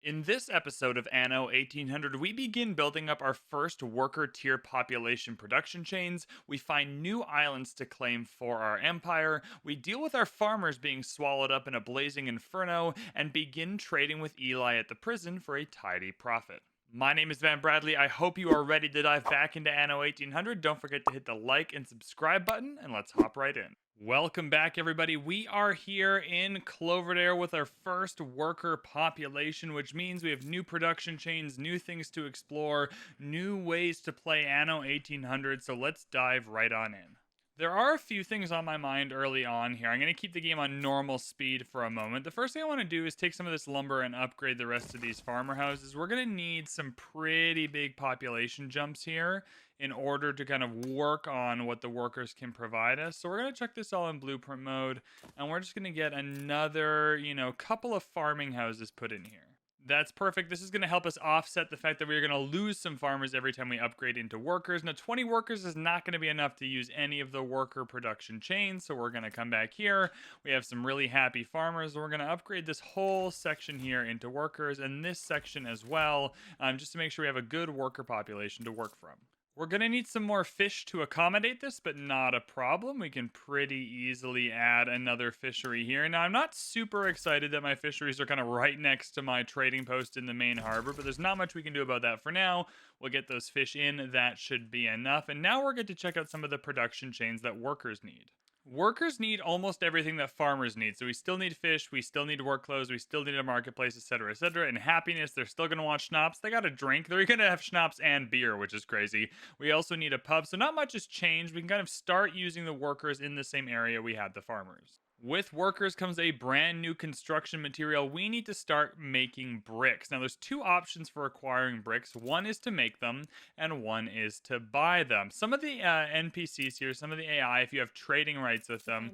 In this episode of Anno 1800, we begin building up our first worker tier population production chains. We find new islands to claim for our empire. We deal with our farmers being swallowed up in a blazing inferno and begin trading with Eli at the prison for a tidy profit. My name is VanBradley. I hope you are ready to dive back into Anno 1800. Don't forget to hit the like and subscribe button, and let's hop right in. Welcome back, everybody. We are here in Cloverdale with our first worker population, which means we have new production chains, new things to explore, new ways to play Anno 1800. So let's dive right on in. There are a few things on my mind early on here. I'm going to keep the game on normal speed for a moment. The first thing I want to do is take some of this lumber and upgrade the rest of these farmer houses. We're going to need some pretty big population jumps here in order to kind of work on what the workers can provide us. So we're going to check this all in blueprint mode, and we're just going to get another, couple of farming houses put in here. That's perfect. This is going to help us offset the fact that we're going to lose some farmers every time we upgrade into workers. Now, 20 workers is not going to be enough to use any of the worker production chains, so we're going to come back here. We have some really happy farmers. We're going to upgrade this whole section here into workers, and this section as well, just to make sure we have a good worker population to work from. We're going to need some more fish to accommodate this, but not a problem. We can pretty easily add another fishery here. Now, I'm not super excited that my fisheries are kind of right next to my trading post in the main harbor, but there's not much we can do about that for now. We'll get those fish in. That should be enough. And now we're going to check out some of the production chains that workers need. Workers need almost everything that farmers need. So we still need fish, we still need work clothes, we still need a marketplace, etc., etc. And happiness, they're still going to want schnapps. They got to drink. They're going to have schnapps and beer, which is crazy. We also need a pub. So not much has changed. We can kind of start using the workers in the same area we had the farmers. With workers comes a brand new construction material. We need to start making bricks. Now, there's two options for acquiring bricks. One is to make them, and one is to buy them. Some of the NPCs here, some of the AI, if you have trading rights with them,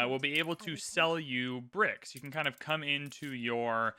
will be able to sell you bricks. You can kind of come into your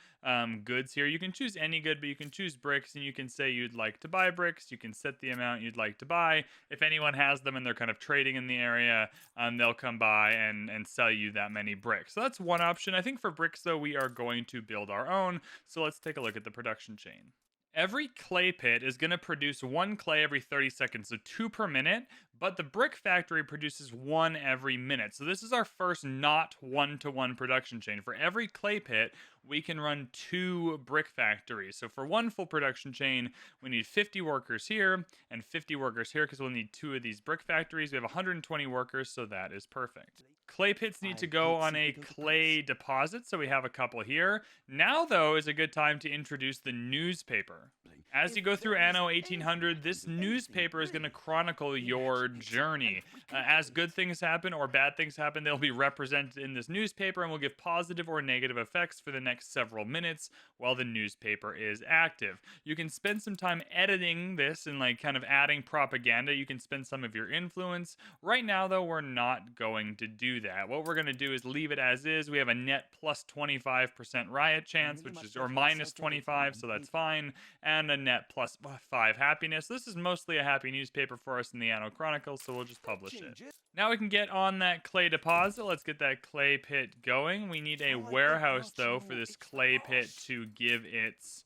goods here. You can choose any good, but you can choose bricks, and you can say you'd like to buy bricks. You can set the amount you'd like to buy. If anyone has them and they're kind of trading in the area, they'll come by and sell you that many bricks. So that's one option. I think for bricks, though, we are going to build our own. So let's take a look at the production chain. Every clay pit is going to produce one clay every 30 seconds, so 2 per minute, but the brick factory produces 1 every minute. So this is our first not one-to-one production chain. For every clay pit, we can run 2 brick factories. So for one full production chain, we need 50 workers here and 50 workers here because we'll need 2 of these brick factories. We have 120 workers, so that is perfect. Clay pits need to go on a clay deposit, so we have a couple here. Now, though, is a good time to introduce the newspaper. As you go through Anno 1800, this newspaper is going to chronicle your journey. As good things happen or bad things happen, they'll be represented in this newspaper and will give positive or negative effects for the next several minutes while the newspaper is active. You can spend some time editing this and kind of adding propaganda. You can spend some of your influence. Right now, though, we're not going to do that. What we're going to do is leave it as is. We have a net plus 25% riot chance, or minus 25, so that's fine, and a net plus 5 happiness. This is mostly a happy newspaper for us in the Anno Chronicles, so we'll just publish it. Now we can get on that clay deposit. Let's get that clay pit going. We need a warehouse, though, for this clay pit to give its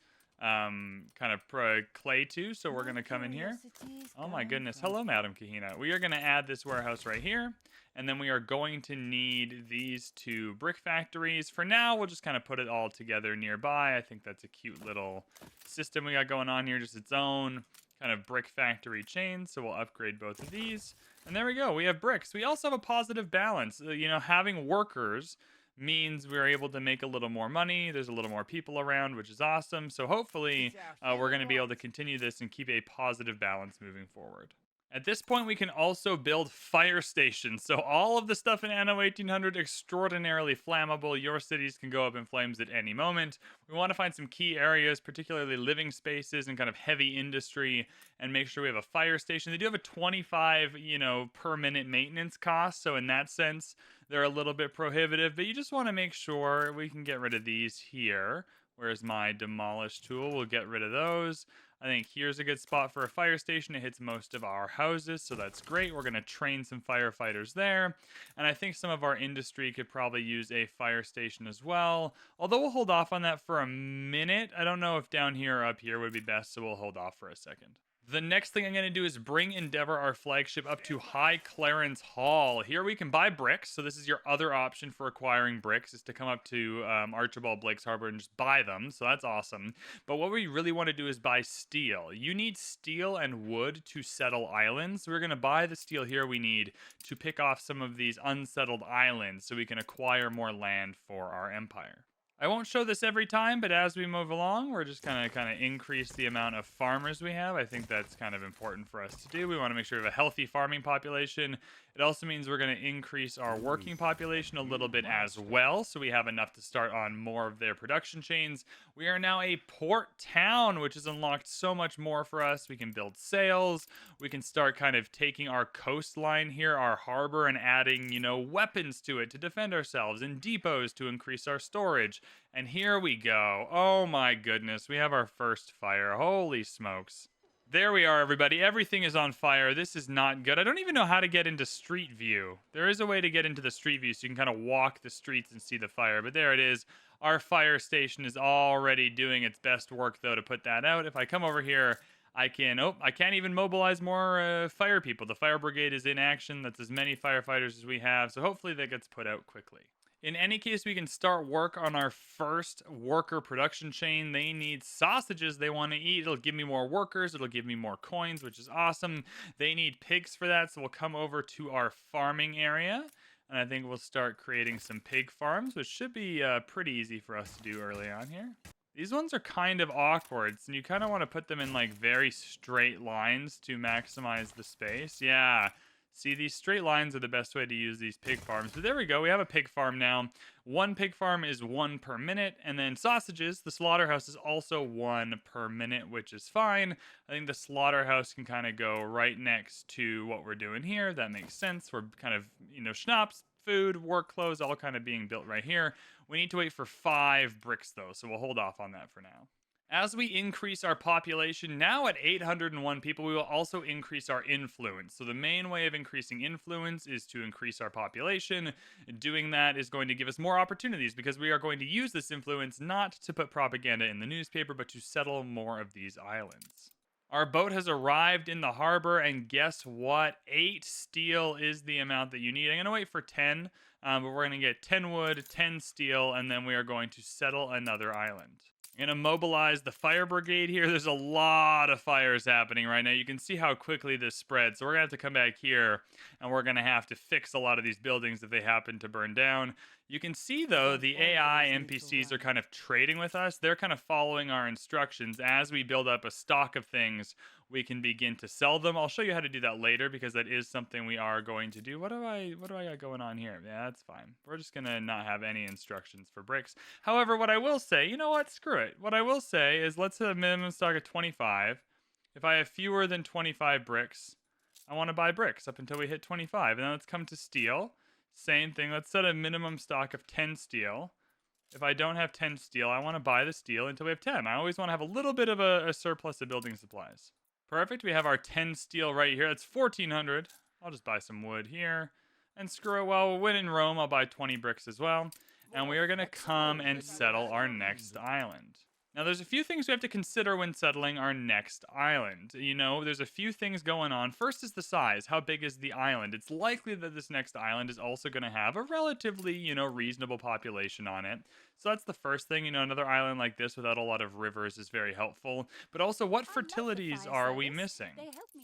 clay to, so we're going to come in here. Oh my goodness. Hello, Madam Kahina. We are going to add this warehouse right here, and then we are going to need these 2 brick factories. For now, we'll just kind of put it all together nearby. I think that's a cute little system we got going on here, just its own kind of brick factory chain. So we'll upgrade both of these, and there we go. We have bricks. We also have a positive balance. Having workers means we're able to make a little more money. There's a little more people around, which is awesome. So hopefully we're going to be able to continue this and keep a positive balance moving forward. At this point, we can also build fire stations. So all of the stuff in Anno 1800, extraordinarily flammable. Your cities can go up in flames at any moment. We want to find some key areas, particularly living spaces and kind of heavy industry, and make sure we have a fire station. They do have a 25, per minute maintenance cost. So in that sense, they're a little bit prohibitive, but you just want to make sure we can get rid of these here. Where's my demolish tool? We'll get rid of those. I think here's a good spot for a fire station. It hits most of our houses, so that's great. We're going to train some firefighters there. And I think some of our industry could probably use a fire station as well. Although we'll hold off on that for a minute. I don't know if down here or up here would be best, so we'll hold off for a second. The next thing I'm going to do is bring Endeavor, our flagship, up to High Clarence Hall. Here we can buy bricks. So this is your other option for acquiring bricks, is to come up to Archibald Blake's Harbor and just buy them. So that's awesome. But what we really want to do is buy steel. You need steel and wood to settle islands. So we're going to buy the steel here we need to pick off some of these unsettled islands so we can acquire more land for our empire. I won't show this every time, but as we move along, we're just kind of increase the amount of farmers we have. I think that's kind of important for us to do. We want to make sure we have a healthy farming population. It also means we're going to increase our working population a little bit as well, so we have enough to start on more of their production chains. We are now a port town, which has unlocked so much more for us. We can build sails. We can start kind of taking our coastline here, our harbor, and adding, weapons to it to defend ourselves, and depots to increase our storage. And here we go. Oh my goodness, we have our first fire. Holy smokes. There we are, everybody. Everything is on fire. This is not good. I don't even know how to get into street view. There is a way to get into the street view so you can kind of walk the streets and see the fire. But there it is. Our fire station is already doing its best work, though, to put that out. If I come over here, I can't even mobilize more fire people. The fire brigade is in action. That's as many firefighters as we have. So hopefully that gets put out quickly. In any case, we can start work on our first worker production chain. They need sausages they want to eat. It'll give me more workers. It'll give me more coins, which is awesome. They need pigs for that, so we'll come over to our farming area. And I think we'll start creating some pig farms, which should be pretty easy for us to do early on here. These ones are kind of awkward, and you kind of want to put them in like very straight lines to maximize the space. Yeah. See, these straight lines are the best way to use these pig farms. But there we go. We have a pig farm now. One pig farm is 1 per minute. And then sausages, the slaughterhouse is also 1 per minute, which is fine. I think the slaughterhouse can kind of go right next to what we're doing here. That makes sense. We're kind of, schnapps, food, work clothes, all kind of being built right here. We need to wait for 5 bricks, though. So we'll hold off on that for now. As we increase our population, now at 801 people, we will also increase our influence. So the main way of increasing influence is to increase our population. Doing that is going to give us more opportunities because we are going to use this influence not to put propaganda in the newspaper, but to settle more of these islands. Our boat has arrived in the harbor, and guess what? 8 steel is the amount that you need. I'm going to wait for 10, but we're going to get 10 wood, 10 steel, and then we are going to settle another island. I'm going to mobilize the fire brigade here. There's a lot of fires happening right now. You can see how quickly this spreads. So we're going to have to come back here, and we're going to have to fix a lot of these buildings if they happen to burn down. You can see, though, the AI NPCs are kind of trading with us. They're kind of following our instructions. As we build up a stock of things, we can begin to sell them. I'll show you how to do that later because that is something we are going to do. What do I got going on here? Yeah, that's fine. We're just going to not have any instructions for bricks. However, what I will say, you know what? Screw it. What I will say is let's have a minimum stock of 25. If I have fewer than 25 bricks, I want to buy bricks up until we hit 25. And then let's come to steel. Same thing. Let's set a minimum stock of 10 steel. If I don't have 10 steel, I want to buy the steel until we have 10. I always want to have a little bit of a surplus of building supplies. Perfect. We have our 10 steel right here. That's 1,400. I'll just buy some wood here. And screw it. Well, when in Rome, I'll buy 20 bricks as well. And we are going to come and settle our next island. Now, there's a few things we have to consider when settling our next island. There's a few things going on. First is the size. How big is the island? It's likely that this next island is also going to have a relatively, reasonable population on it. So that's the first thing. Another island like this without a lot of rivers is very helpful. But also, what fertilities are we missing?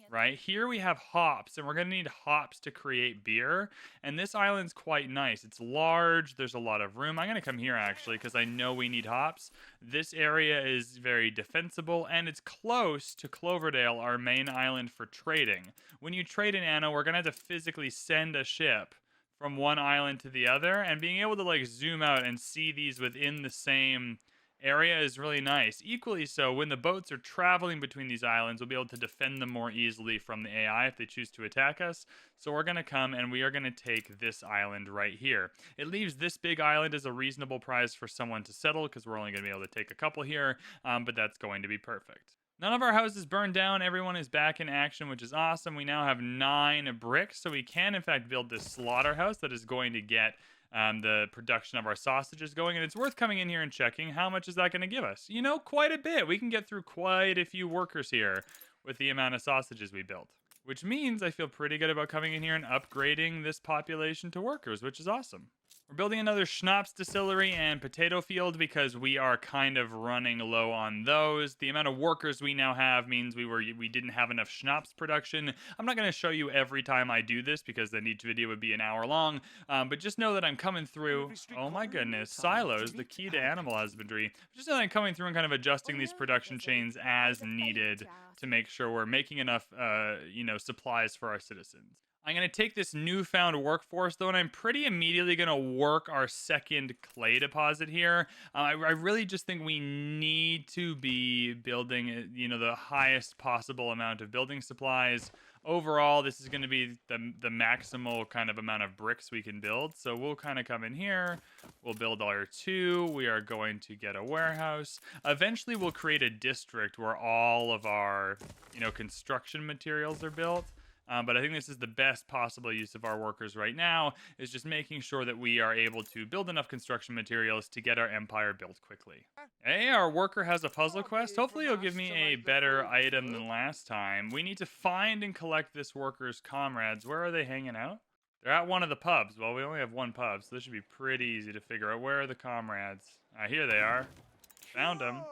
Right? Here we have hops, and we're going to need hops to create beer. And this island's quite nice. It's large. There's a lot of room. I'm going to come here, actually, because I know we need hops. This area is very defensible, and it's close to Cloverdale, our main island for trading. When you trade in Anno, we're going to have to physically send a ship from one island to the other, and being able to zoom out and see these within the same area is really nice. Equally so, when the boats are traveling between these islands, we'll be able to defend them more easily from the AI if they choose to attack us. So we're going to come and we are going to take this island right here. It leaves this big island as a reasonable prize for someone to settle because we're only going to be able to take a couple here, but that's going to be perfect. None of our houses burned down. Everyone is back in action, which is awesome. We now have 9 bricks, so we can, in fact, build this slaughterhouse that is going to get the production of our sausages going. And it's worth coming in here and checking how much is that going to give us. You know, quite a bit. We can get through quite a few workers here with the amount of sausages we built, which means I feel pretty good about coming in here and upgrading this population to workers, which is awesome. We're building another schnapps distillery and potato field because we are kind of running low on those. The amount of workers we now have means we didn't have enough schnapps production. I'm not going to show you every time I do this because then each video would be an hour long. But just know that I'm coming through. Oh my goodness, silos, the key to animal husbandry. Just know that I'm coming through and kind of adjusting these production chains as needed to make sure we're making enough, supplies for our citizens. I'm going to take this newfound workforce, though, and I'm pretty immediately going to work our second clay deposit here. I really just think we need to be building, the highest possible amount of building supplies. Overall, this is going to be the maximal kind of amount of bricks we can build. So we'll kind of come in here. We'll build our 2. We are going to get a warehouse. Eventually, we'll create a district where all of our, construction materials are built. But I think this is the best possible use of our workers right now, is just making sure that we are able to build enough construction materials to get our empire built quickly. Hey, our worker has a puzzle quest. Hopefully he'll give me a better item than last time. We need to find and collect this worker's comrades. Where are they hanging out? They're at one of the pubs. Well, we only have one pub, so this should be pretty easy to figure out. Where are the comrades? Here they are. Found them.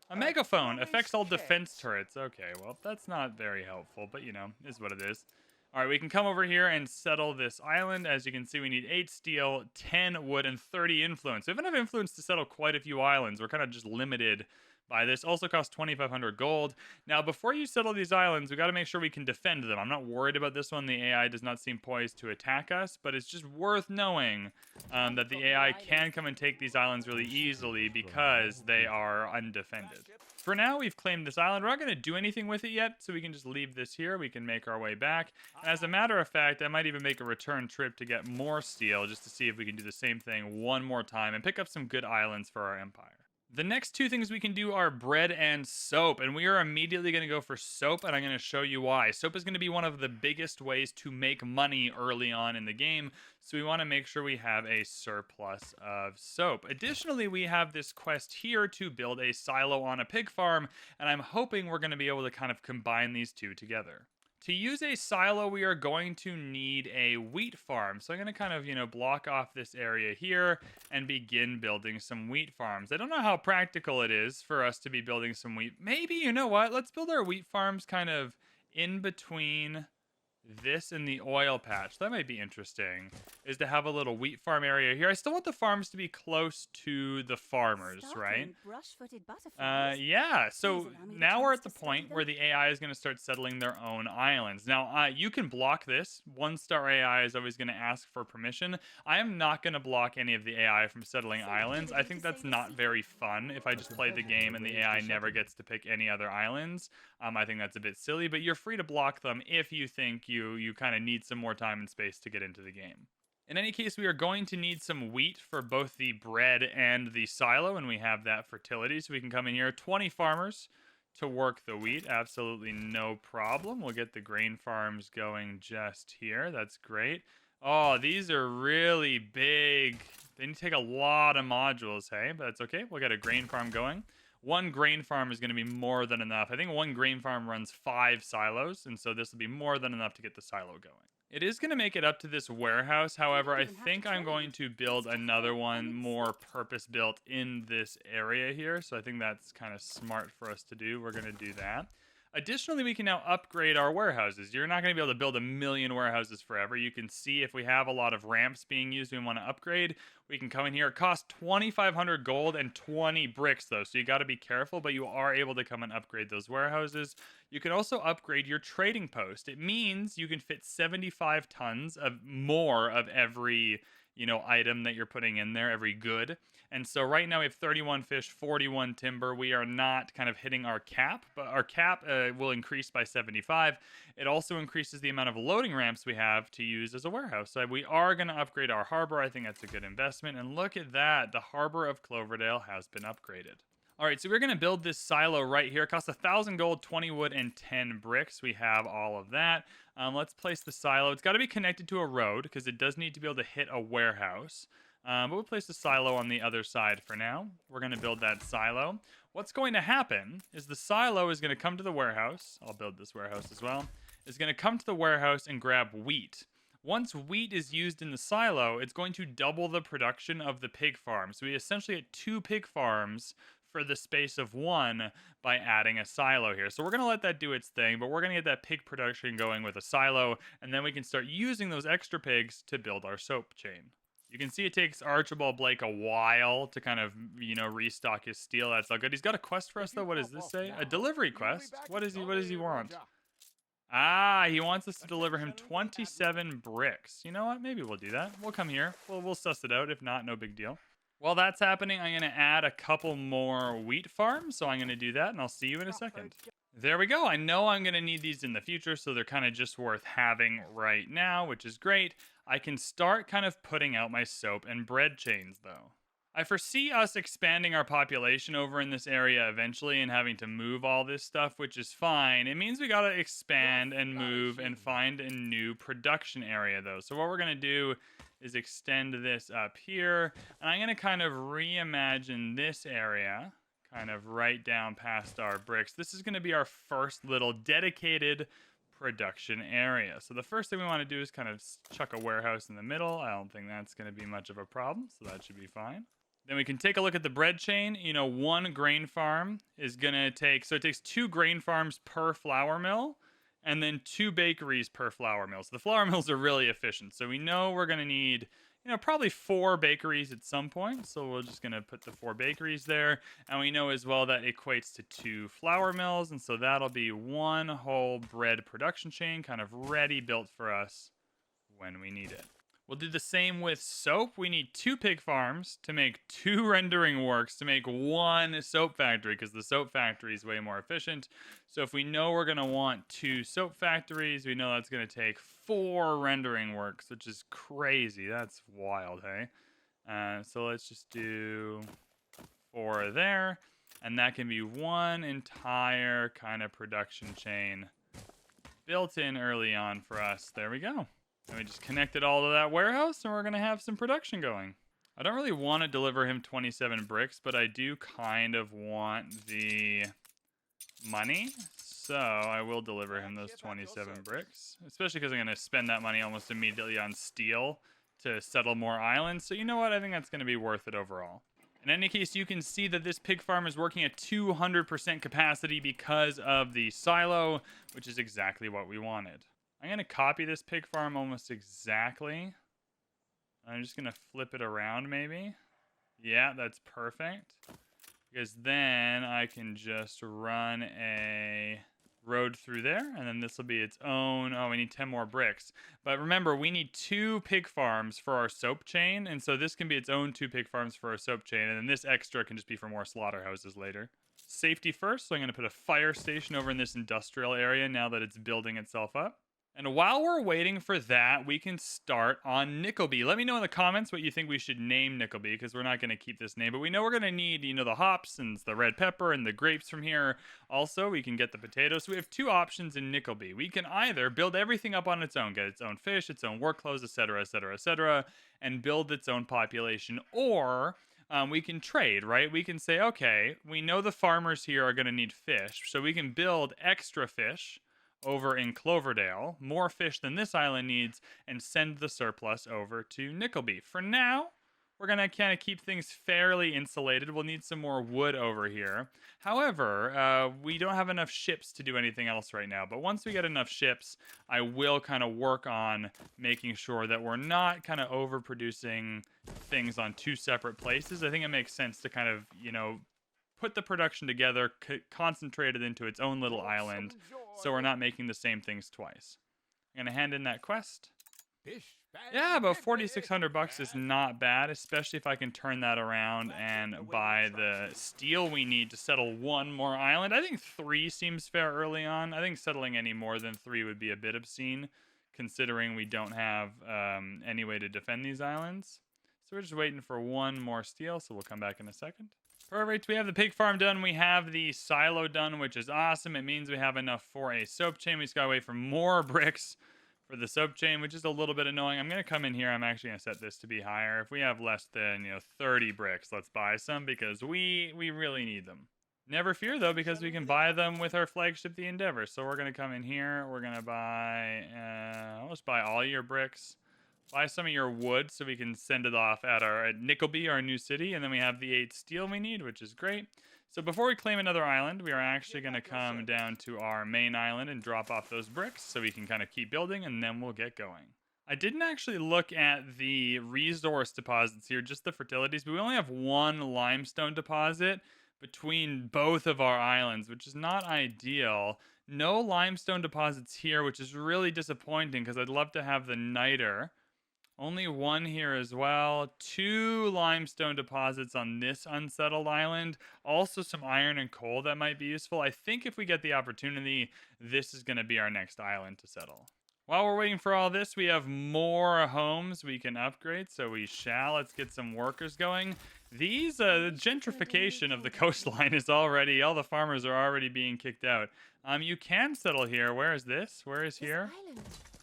A megaphone affects all defense turrets. Okay, well, that's not very helpful, but is what it is. All right, we can come over here and settle this island. As you can see, we need 8 steel, 10 wood, and 30 influence. We have enough influence to settle quite a few islands. We're kind of just limited by this. Also costs 2,500 gold. Now, before you settle these islands, we got to make sure we can defend them. I'm not worried about this one. The AI does not seem poised to attack us, but it's just worth knowing that the AI can come and take these islands really easily because they are undefended. For now, we've claimed this island. We're not going to do anything with it yet, so we can just leave this here. We can make our way back. And as a matter of fact, I might even make a return trip to get more steel just to see if we can do the same thing one more time and pick up some good islands for our empire. The next 2 things we can do are bread and soap, and we are immediately going to go for soap, and I'm going to show you why. Soap is going to be one of the biggest ways to make money early on in the game, so we want to make sure we have a surplus of soap. Additionally, we have this quest here to build a silo on a pig farm, and I'm hoping we're going to be able to kind of combine these 2 together. To use a silo, we are going to need a wheat farm. So I'm going to kind of, block off this area here and begin building some wheat farms. I don't know how practical it is for us to be building some wheat. Maybe, you know what? Let's build our wheat farms kind of in between this and the oil patch. That might be interesting, is to have a little wheat farm area here. I still want the farms to be close to the farmers, right? Yeah, so now we're at the point where the AI is going to start settling their own islands. Now, you can block this. 1-star AI is always going to ask for permission. I am not going to block any of the AI from settling islands. I think that's not very fun if I just play the game and the AI never gets to pick any other islands. I think that's a bit silly, but you're free to block them if you think you kind of need some more time and space to get into the game. In any case, we are going to need some wheat for both the bread and the silo, and we have that fertility, so we can come in here. 20 farmers to work the wheat, absolutely no problem. We'll get the grain farms going just here. That's great. Oh, these are really big. They need to take a lot of modules, hey? But that's okay. We'll get a grain farm going. 1 grain farm is going to be more than enough. I think 1 grain farm runs 5 silos, and so this will be more than enough to get the silo going. It is going to make it up to this warehouse. However, I think I'm going to build another one more purpose-built in this area here, so I think that's kind of smart for us to do. We're going to do that. Additionally, we can now upgrade our warehouses. You're not going to be able to build a million warehouses forever. You can see if we have a lot of ramps being used and we want to upgrade, we can come in here. It costs 2,500 gold and 20 bricks, though, so you got to be careful, but you are able to come and upgrade those warehouses. You can also upgrade your trading post. It means you can fit 75 tons of more of every item that you're putting in there, every good. And so right now we have 31 fish, 41 timber. We are not kind of hitting our cap, but our cap will increase by 75. It also increases the amount of loading ramps we have to use as a warehouse. So we are going to upgrade our harbor. I think that's a good investment. And look at that. The harbor of Cloverdale has been upgraded. All right, so we're going to build this silo right here. It costs 1,000 gold, 20 wood, and 10 bricks. We have all of that. Let's place the silo. It's got to be connected to a road because it does need to be able to hit a warehouse. But we'll place the silo on the other side for now. We're going to build that silo. What's going to happen is the silo is going to come to the warehouse. I'll build this warehouse as well. It's going to come to the warehouse and grab wheat. Once wheat is used in the silo, it's going to double the production of the pig farm. So we essentially get 2 pig farms for the space of 1 by adding a silo here. So we're going to let that do its thing, but we're going to get that pig production going with a silo, and then we can start using those extra pigs to build our soap chain. You can see it takes Archibald Blake a while to kind of, restock his steel. That's all good. He's got a quest for us, though. What does this say? A delivery quest? What does he want? Ah, he wants us to deliver him 27 bricks. You know what? Maybe we'll do that. We'll come here. We'll suss it out. If not, no big deal. While that's happening, I'm going to add a couple more wheat farms. So I'm going to do that, and I'll see you in a second. There we go. I know I'm going to need these in the future, so they're kind of just worth having right now, which is great. I can start kind of putting out my soap and bread chains, though. I foresee us expanding our population over in this area eventually and having to move all this stuff, which is fine. It means we got to expand and move and find a new production area, though. So what we're going to do is extend this up here. And I'm going to kind of reimagine this area, kind of right down past our bricks. This is going to be our first little dedicated production area. So the first thing we want to do is kind of chuck a warehouse in the middle. I don't think that's going to be much of a problem, so that should be fine. Then we can take a look at the bread chain. 1 grain farm is going to take, so it takes 2 grain farms per flour mill and then 2 bakeries per flour mill. So the flour mills are really efficient. So we know we're going to need, probably 4 bakeries at some point. So we're just going to put the 4 bakeries there. And we know as well that equates to 2 flour mills. And so that'll be 1 whole bread production chain kind of ready, built for us when we need it. We'll do the same with soap. We need 2 pig farms to make 2 rendering works to make 1 soap factory, because the soap factory is way more efficient. So if we know we're going to want 2 soap factories, we know that's going to take 4 rendering works, which is crazy. That's wild, hey? So let's just do 4 there, and that can be 1 entire kind of production chain built in early on for us. There we go. And we just connect it all to that warehouse, and we're going to have some production going. I don't really want to deliver him 27 bricks, but I do kind of want the money. So I will deliver him those 27 bricks, especially because I'm going to spend that money almost immediately on steel to settle more islands. So you know what? I think that's going to be worth it overall. In any case, you can see that this pig farm is working at 200% capacity because of the silo, which is exactly what we wanted. I'm going to copy this pig farm almost exactly. I'm just going to flip it around maybe. Yeah, that's perfect. Because then I can just run a road through there, and then this will be its own. Oh, we need 10 more bricks. But remember, we need 2 pig farms for our soap chain, and so this can be its own 2 pig farms for our soap chain, and then this extra can just be for more slaughterhouses later. Safety first, so I'm going to put a fire station over in this industrial area now that it's building itself up. And while we're waiting for that, we can start on Nickleby. Let me know in the comments what you think we should name Nickleby, because we're not going to keep this name. But we know we're going to need, the hops and the red pepper and the grapes from here. Also, we can get the potatoes. So we have 2 options in Nickleby. We can either build everything up on its own, get its own fish, its own work clothes, etc., etc., etc., and build its own population. Or we can trade, right? We can say, okay, we know the farmers here are going to need fish, so we can build extra fish over in Cloverdale, more fish than this island needs, and send the surplus over to Nickleby. For now, we're going to kind of keep things fairly insulated. We'll need some more wood over here. However, we don't have enough ships to do anything else right now. But once we get enough ships, I will kind of work on making sure that we're not kind of overproducing things on 2 separate places. I think it makes sense to kind of, put the production together, concentrate it into its own little island, so we're not making the same things twice. I'm going to hand in that quest. Yeah, about 4,600 bucks is not bad, especially if I can turn that around and buy the steel we need to settle 1 more island. I think 3 seems fair early on. I think settling any more than 3 would be a bit obscene, considering we don't have any way to defend these islands. So we're just waiting for 1 more steel, so we'll come back in a second. Perfect. We have the pig farm done. We have the silo done, which is awesome. It means we have enough for a soap chain. We just gotta wait for more bricks for the soap chain, which is a little bit annoying. I'm gonna come in here. I'm actually gonna set this to be higher. If we have less than 30 bricks, let's buy some because we really need them. Never fear though, because we can buy them with our flagship, the Endeavor. So we're gonna come in here. We're gonna buy. Let's buy all your bricks. Buy some of your wood so we can send it off at Nickleby, our new city, and then we have the 8 steel we need, which is great. So before we claim another island, we are actually going to come down to our main island and drop off those bricks so we can kind of keep building, and then we'll get going. I didn't actually look at the resource deposits here, just the fertilities, but we only have one limestone deposit between both of our islands, which is not ideal. No limestone deposits here, which is really disappointing because I'd love to have the niter. Only one here as well. 2 limestone deposits on this unsettled island. Also some iron and coal that might be useful. I think if we get the opportunity, this is going to be our next island to settle. While we're waiting for all this, we have more homes we can upgrade, so we shall. Let's get some workers going. These, the gentrification of the coastline is already, all the farmers are already being kicked out. You can settle here. Where is this? Where is here?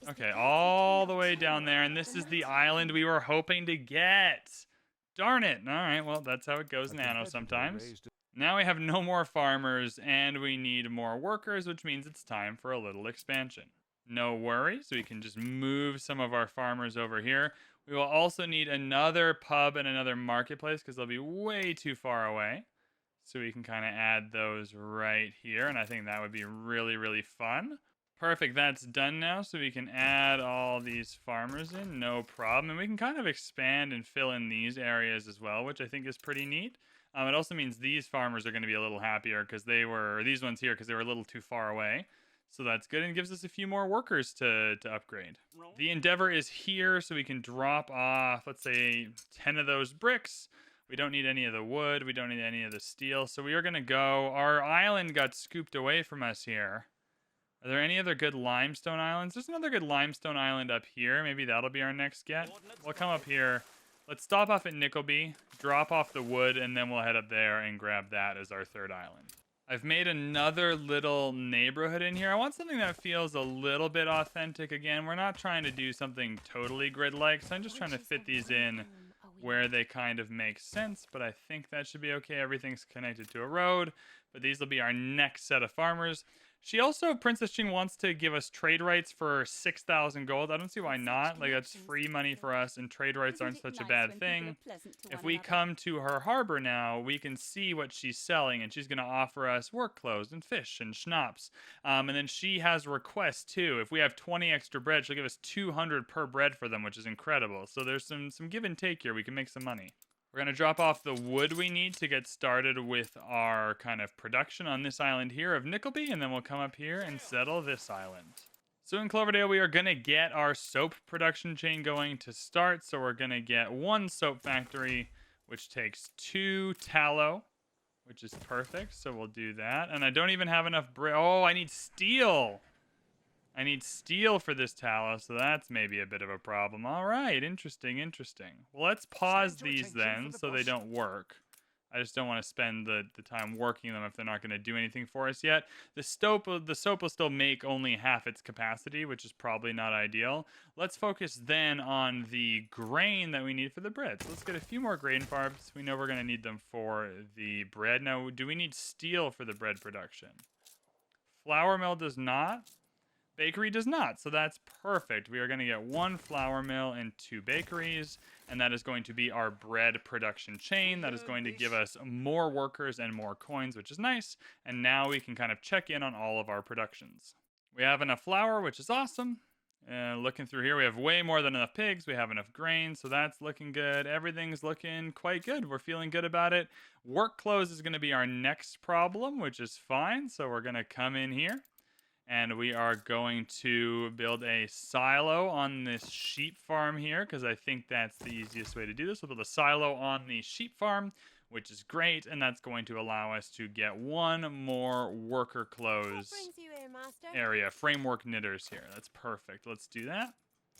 Okay, all the way down there, and this is the island we were hoping to get. Darn it. All right, well, that's how it goes in Anno sometimes. Now we have no more farmers, and we need more workers, which means it's time for a little expansion. No worries, we can just move some of our farmers over here. We will also need another pub and another marketplace because they'll be way too far away. So we can kind of add those right here, and I think that would be really, really fun. Perfect, that's done now, so we can add all these farmers in, no problem. And we can kind of expand and fill in these areas as well, which I think is pretty neat. It also means these farmers are going to be a little happier because these ones here, because they were a little too far away. So that's good, and it gives us a few more workers to upgrade. The Endeavor is here, so we can drop off, let's say, 10 of those bricks. We don't need any of the wood, we don't need any of the steel, so we are going to go. Our island got scooped away from us here. Are there any other good limestone islands? There's another good limestone island up here. Maybe that'll be our next get. We'll come up here. Let's stop off at Nickleby, drop off the wood, and then we'll head up there and grab that as our third island. I've made another little neighborhood in here. I want something that feels a little bit authentic again. We're not trying to do something totally grid-like, so I'm just trying to fit these in where they kind of make sense, but I think that should be okay. Everything's connected to a road, but these will be our next set of farmers. She also, Princess Ching, wants to give us trade rights for 6,000 gold. I don't see why not. Like, that's free money for us, and trade rights aren't such a bad thing. If we come to her harbor now, we can see what she's selling, and she's going to offer us work clothes and fish and schnapps. And then she has requests, too. If we have 20 extra bread, she'll give us 200 per bread for them, which is incredible. So there's some give and take here. We can make some money. We're going to drop off the wood we need to get started with our kind of production on this island here of Nickleby, and then we'll come up here and settle this island. So in Cloverdale, we are going to get our soap production chain going to start. So we're going to get 1 soap factory, which takes 2 tallow, which is perfect. So we'll do that. And I don't even have enough brick. Oh, I need steel. I need steel for this tallow, so that's maybe a bit of a problem. All right, interesting, interesting. Well, let's pause these then so they don't work. I just don't want to spend the time working them if they're not going to do anything for us yet. The soap will still make only half its capacity, which is probably not ideal. Let's focus then on the grain that we need for the bread. So let's get a few more grain farms. We know we're going to need them for the bread. Now, do we need steel for the bread production? Flour mill does not. Bakery does not, so that's perfect. We are going to get 1 flour mill and 2 bakeries, and that is going to be our bread production chain. That is going to give us more workers and more coins, which is nice. And now we can kind of check in on all of our productions. We have enough flour, which is awesome. Looking through here, we have way more than enough pigs. We have enough grain, so that's looking good. Everything's looking quite good. We're feeling good about it. Work clothes is going to be our next problem, which is fine. So we're going to come in here. And we are going to build a silo on this sheep farm here because I think that's the easiest way to do this. We'll build a silo on the sheep farm, which is great, and that's going to allow us to get 1 more worker clothes area. Framework knitters here. That's perfect. Let's do that.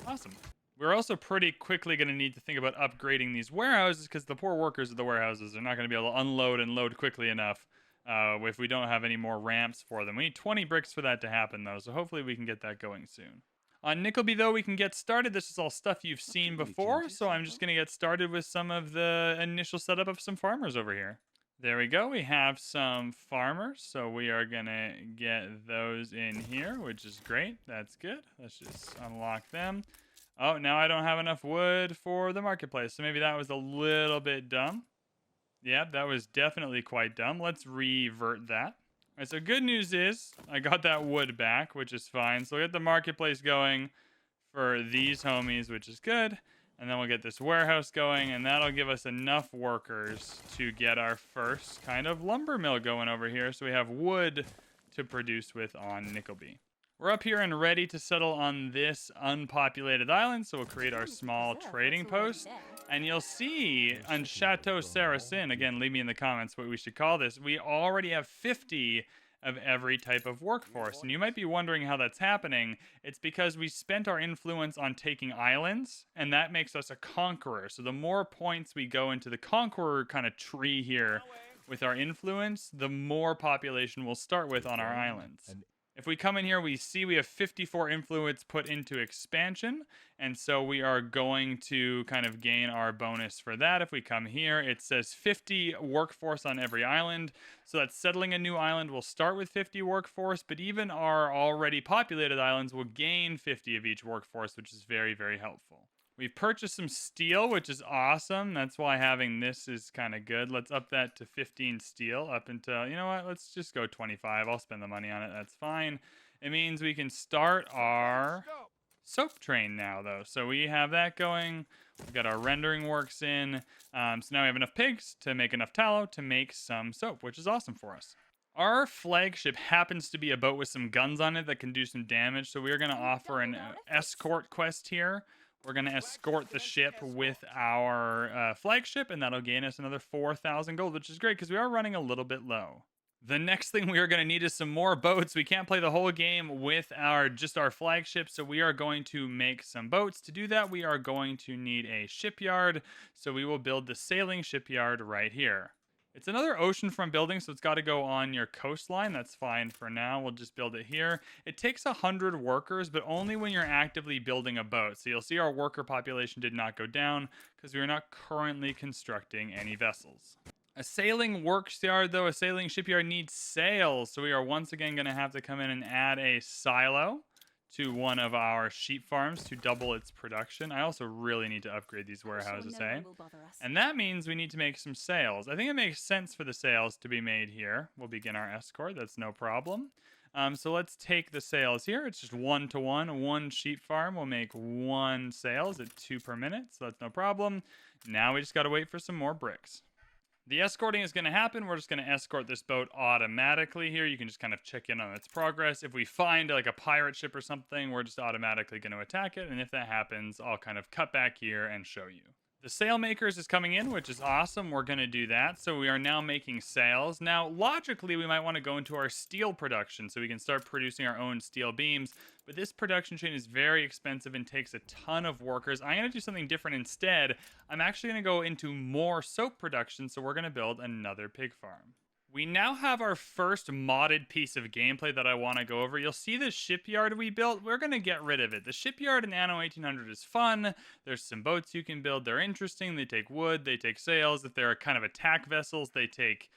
Awesome. We're also pretty quickly going to need to think about upgrading these warehouses because the poor workers of the warehouses are not going to be able to unload and load quickly enough if we don't have any more ramps for them. We need 20 bricks for that to happen, though, so hopefully we can get that going soon. On Nickleby, though, we can get started. This is all stuff you've seen before, so I'm just going to get started with some of the initial setup of some farmers over here. There we go. We have some farmers, so we are going to get those in here, which is great. That's good. Let's just unlock them. Oh, now I don't have enough wood for the marketplace, so maybe that was a little bit dumb. Yeah, that was definitely quite dumb. Let's revert that. All right, so good news is I got that wood back, which is fine. So we'll get the marketplace going for these homies, which is good. And then we'll get this warehouse going, and that'll give us enough workers to get our first kind of lumber mill going over here. So we have wood to produce with on Nickleby. We're up here and ready to settle on this unpopulated island, so we'll create our small trading post. And you'll see on Chateau Saracen, again, leave me in the comments what we should call this, we already have 50 of every type of workforce. And you might be wondering how that's happening. It's because we spent our influence on taking islands, and that makes us a conqueror. So the more points we go into the conqueror kind of tree here with our influence, the more population we'll start with on our islands. If we come in here, we see we have 54 influence put into expansion, and so we are going to kind of gain our bonus for that. If we come here, it says 50 workforce on every island, so that's settling a new island will start with 50 workforce, but even our already populated islands will gain 50 of each workforce, which is very, very helpful. We've purchased some steel, which is awesome. That's why having this is kind of good. Let's up that to 15 steel up until, you know what, let's just go 25. I'll spend the money on it. That's fine. It means we can start our soap train now, though. So we have that going. We've got our rendering works in. So now we have enough pigs to make enough tallow to make some soap, which is awesome for us. Our flagship happens to be a boat with some guns on it that can do some damage. So we're going to offer an escort quest here. We're going to escort the ship with our flagship, and that'll gain us another 4,000 gold, which is great because we are running a little bit low. The next thing we are going to need is some more boats. We can't play the whole game with just our flagship, so we are going to make some boats. To do that, we are going to need a shipyard, so we will build the sailing shipyard right here. It's another oceanfront building, so it's got to go on your coastline. That's fine for now. We'll just build it here. It takes 100 workers, but only when you're actively building a boat. So you'll see our worker population did not go down because we are not currently constructing any vessels. A sailing worksyard, though, a sailing shipyard needs sails. So we are once again going to have to come in and add a silo to one of our sheep farms to double its production. I also really need to upgrade these warehouses, And that means we need to make some sails. I think it makes sense for the sails to be made here. We'll begin our escort. That's no problem. So let's take the sails here. It's just 1-to-1. One sheep farm will make 1 sails at 2 per minute, so that's no problem. Now we just got to wait for some more bricks. The escorting is going to happen. We're just going to escort this boat automatically here. You can just kind of check in on its progress. If we find like a pirate ship or something, we're just automatically going to attack it. And if that happens, I'll kind of cut back here and show you. The sail makers is coming in, which is awesome. We're going to do that. So we are now making sails. Now, logically, we might want to go into our steel production so we can start producing our own steel beams. But this production chain is very expensive and takes a ton of workers. I'm going to do something different instead. I'm actually going to go into more soap production, so we're going to build another pig farm. We now have our first modded piece of gameplay that I want to go over. You'll see the shipyard we built. We're going to get rid of it. The shipyard in Anno 1800 is fun. There's some boats you can build. They're interesting. They take wood. They take sails. If they're kind of attack vessels, they take,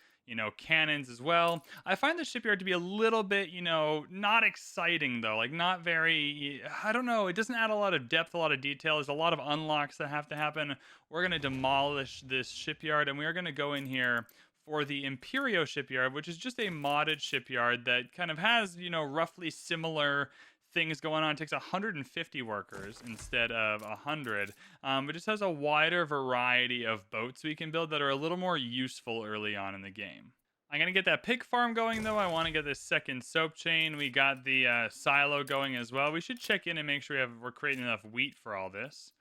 cannons as well. I find the shipyard to be a little bit, not exciting though. Like not very, I don't know. It doesn't add a lot of depth, a lot of detail. There's a lot of unlocks that have to happen. We're going to demolish this shipyard and we are going to go in here for the Imperio shipyard, which is just a modded shipyard that kind of has, roughly similar things going on. It takes 150 workers instead of 100. It just has a wider variety of boats we can build that are a little more useful early on in the game. I'm going to get that pig farm going, though. I want to get this second soap chain. We got the silo going as well. We should check in and make sure we're creating enough wheat for all this.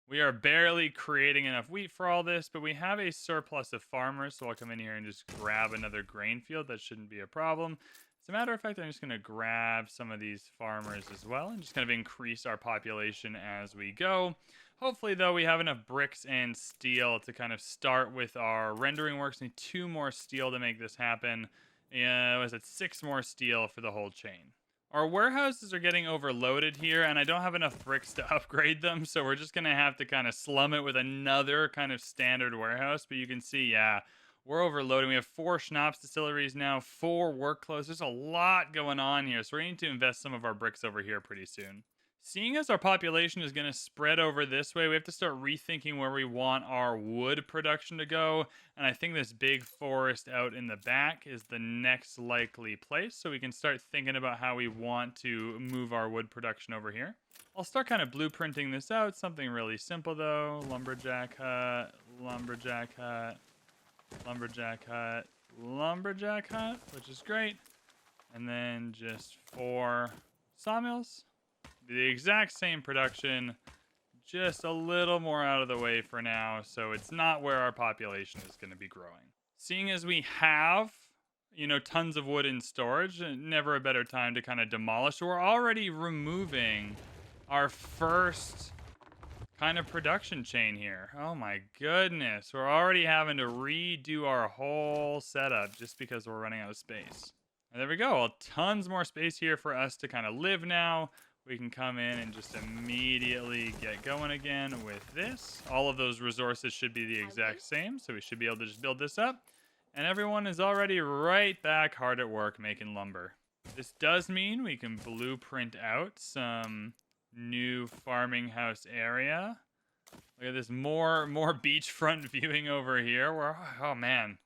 We are barely creating enough wheat for all this, but we have a surplus of farmers, so I'll come in here and just grab another grain field. That shouldn't be a problem. As a matter of fact, I'm just going to grab some of these farmers as well and just kind of increase our population as we go. Hopefully, though, we have enough bricks and steel to kind of start with our rendering works. Need 2 more steel to make this happen. Was it 6 more steel for the whole chain? Our warehouses are getting overloaded here, and I don't have enough bricks to upgrade them, so we're just going to have to kind of slum it with another kind of standard warehouse. But you can see, yeah, we're overloading. We have 4 schnapps distilleries now, 4 work clothes. There's a lot going on here, so we need to invest some of our bricks over here pretty soon. Seeing as our population is going to spread over this way, we have to start rethinking where we want our wood production to go. And I think this big forest out in the back is the next likely place. So we can start thinking about how we want to move our wood production over here. I'll start kind of blueprinting this out. Something really simple though. Lumberjack hut, lumberjack hut, lumberjack hut, lumberjack hut, which is great. And then just 4 sawmills. The exact same production, just a little more out of the way for now, so it's not where our population is going to be growing. Seeing as we have, tons of wood in storage, never a better time to kind of demolish. So we're already removing our first kind of production chain here. Oh my goodness, we're already having to redo our whole setup just because we're running out of space. And there we go, well, tons more space here for us to kind of live now. We can come in and just immediately get going again with this. All of those resources should be the exact same, so we should be able to just build this up. And everyone is already right back hard at work making lumber. This does mean we can blueprint out some new farming house area. Look at this, more beachfront viewing over here. Oh man,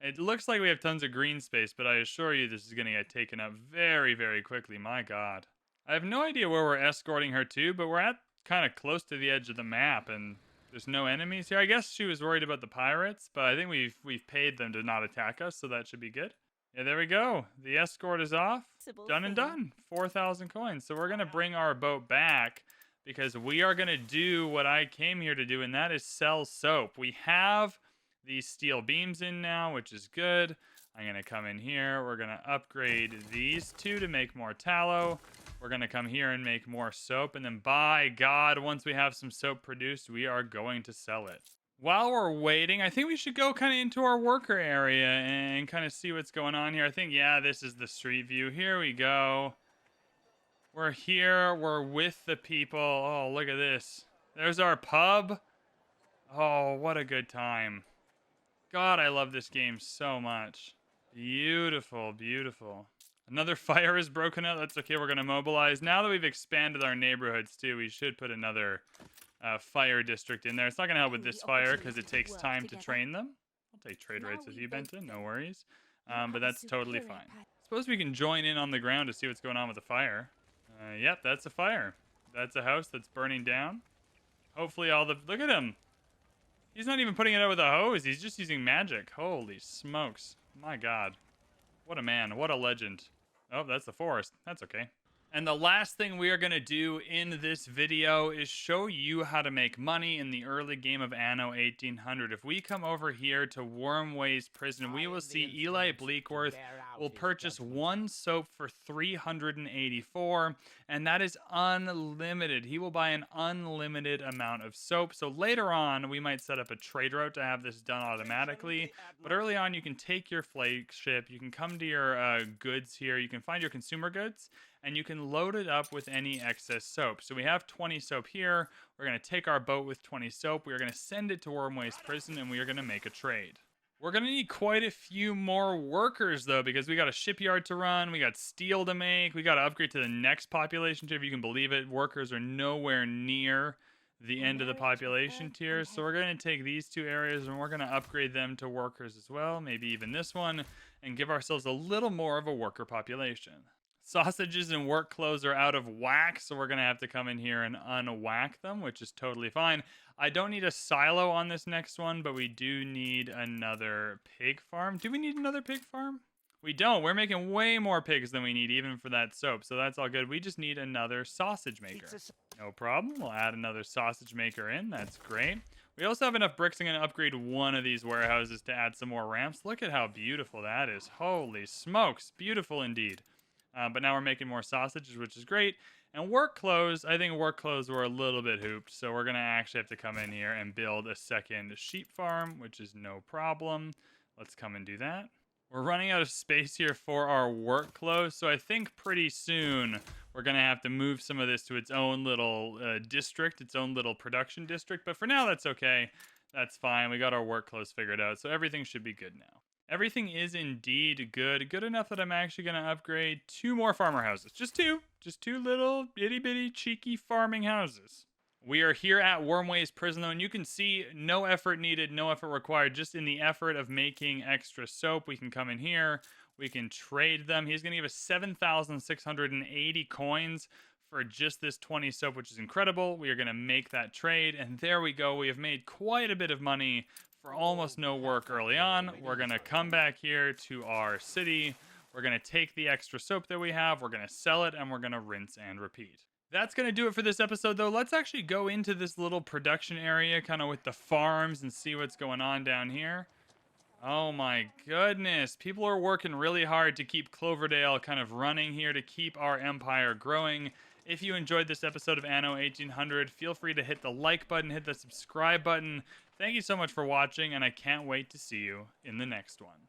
it looks like we have tons of green space, but I assure you this is going to get taken up very, very quickly. My God. I have no idea where we're escorting her to, but we're at kind of close to the edge of the map, and there's no enemies here. I guess she was worried about the pirates, but I think we've paid them to not attack us, so that should be good. Yeah, there we go. The escort is off. Done and done. 4,000 coins. So we're going to bring our boat back because we are going to do what I came here to do, and that is sell soap. We have these steel beams in now, which is good. I'm going to come in here. We're going to upgrade these 2 to make more tallow. We're going to come here and make more soap. And then by God, once we have some soap produced, we are going to sell it. While we're waiting, I think we should go kind of into our worker area and kind of see what's going on here. I think, yeah, this is the street view. Here we go. We're here. We're with the people. Oh, look at this. There's our pub. Oh, what a good time. God, I love this game so much. Beautiful, beautiful. Another fire is broken out. That's okay. We're going to mobilize. Now that we've expanded our neighborhoods, too, we should put another fire district in there. It's not going to help with this fire because it takes time to train them. I'll take trade rates with you, Benton. No worries. But that's totally fine. Suppose we can join in on the ground to see what's going on with the fire. Yep, that's a fire. That's a house that's burning down. Hopefully all the... Look at him. He's not even putting it out with a hose. He's just using magic. Holy smokes. My God. What a man. What a legend. Oh, that's the forest. That's okay. And the last thing we are going to do in this video is show you how to make money in the early game of Anno 1800. If we come over here to Wormway's prison, we will see Eli Bleakworth will purchase 1 soap for 384, and that is unlimited. He will buy an unlimited amount of soap. So later on, we might set up a trade route to have this done automatically. But early on, you can take your flagship, you can come to your goods here, you can find your consumer goods, and you can load it up with any excess soap. So we have 20 soap here. We're going to take our boat with 20 soap. We are going to send it to Wormway's prison, and we are going to make a trade. We're going to need quite a few more workers, though, because we got a shipyard to run. We got steel to make. We got to upgrade to the next population tier, if you can believe it. Workers are nowhere near the end of the population tier. So we're going to take these 2 areas, and we're going to upgrade them to workers as well. Maybe even this one, and give ourselves a little more of a worker population. Sausages and work clothes are out of whack, so we're going to have to come in here and unwhack them, which is totally fine. I don't need a silo on this next one, but we do need another pig farm. Do we need another pig farm? We don't. We're making way more pigs than we need, even for that soap, so that's all good. We just need another sausage maker. No problem. We'll add another sausage maker in. That's great. We also have enough bricks. I'm going to upgrade one of these warehouses to add some more ramps. Look at how beautiful that is. Holy smokes. Beautiful indeed. But now we're making more sausages, which is great. And work clothes, I think work clothes were a little bit hooped. So we're going to actually have to come in here and build a second sheep farm, which is no problem. Let's come and do that. We're running out of space here for our work clothes. So I think pretty soon we're going to have to move some of this to its own little district, its own little production district. But for now, that's okay. That's fine. We got our work clothes figured out. So everything should be good now. Everything is indeed good. Good enough that I'm actually going to upgrade 2 more farmer houses. Just 2. Just 2 little itty bitty cheeky farming houses. We are here at Wormway's prison, though, and you can see no effort needed, no effort required. Just in the effort of making extra soap, we can come in here. We can trade them. He's going to give us 7,680 coins for just this 20 soap, which is incredible. We are going to make that trade, and there we go. We have made quite a bit of money for almost no work early on. We're going to come back here to our city. We're going to take the extra soap that we have. We're going to sell it, and we're going to rinse and repeat. That's going to do it for this episode, though. Let's actually go into this little production area, kind of with the farms, and see what's going on down here. Oh my goodness. People are working really hard to keep Cloverdale kind of running here, to keep our empire growing. If you enjoyed this episode of Anno 1800, feel free to hit the like button, hit the subscribe button. Thank you so much for watching, and I can't wait to see you in the next one.